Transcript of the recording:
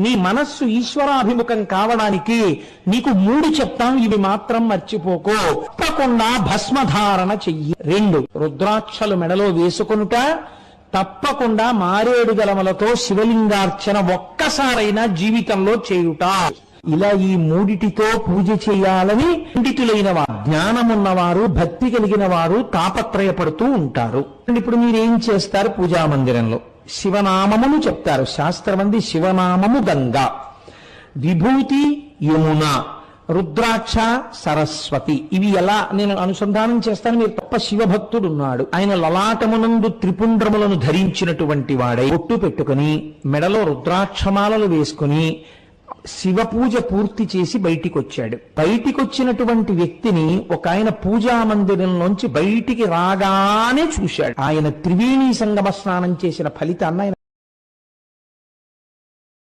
నీ మనస్సు ఈశ్వరాభిముఖం కావడానికి నీకు 3 చెప్తాం, ఇవి మాత్రం మర్చిపోకో. తప్పకుండా భస్మధారణ చెయ్యి. 2 రుద్రాక్షలు మెడలో వేసుకొనుట, తప్పకుండా మారేడు గలమలతో శివలింగార్చన ఒక్కసారైనా జీవితంలో చేయుట. ఇలా ఈ 3టితో పూజ చేయాలని పండితులైన వారు, జ్ఞానమున్నవారు, భక్తి కలిగిన వారు తాపత్రయపడుతూ ఉంటారు. ఇప్పుడు మీరేం చేస్తారు? పూజా మందిరంలో శివనామమును చెప్తారు. శాస్త్రమంది శివనామము గంగా, విభూతి యమున, రుద్రాక్ష సరస్వతి. ఇవి ఎలా నేను అనుసంధానం చేస్తాను? మీరు తప్ప శివభక్తుడున్నాడు, ఆయన లలాటమునందు త్రిపుండ్రములను ధరించినటువంటి వాడై ఒట్టు పెట్టుకుని మెడలో రుద్రాక్షమాలలు వేసుకుని శివ పూజ పూర్తి చేసి బయటికి వచ్చాడు. బయటికి వచ్చినటువంటి వ్యక్తిని ఒక ఆయన పూజా మందిరంలోంచి బయటికి రాగానే చూశాడు. ఆయన త్రివేణీ సంగమ స్నానం చేసిన ఫలితాన్ని ఆయన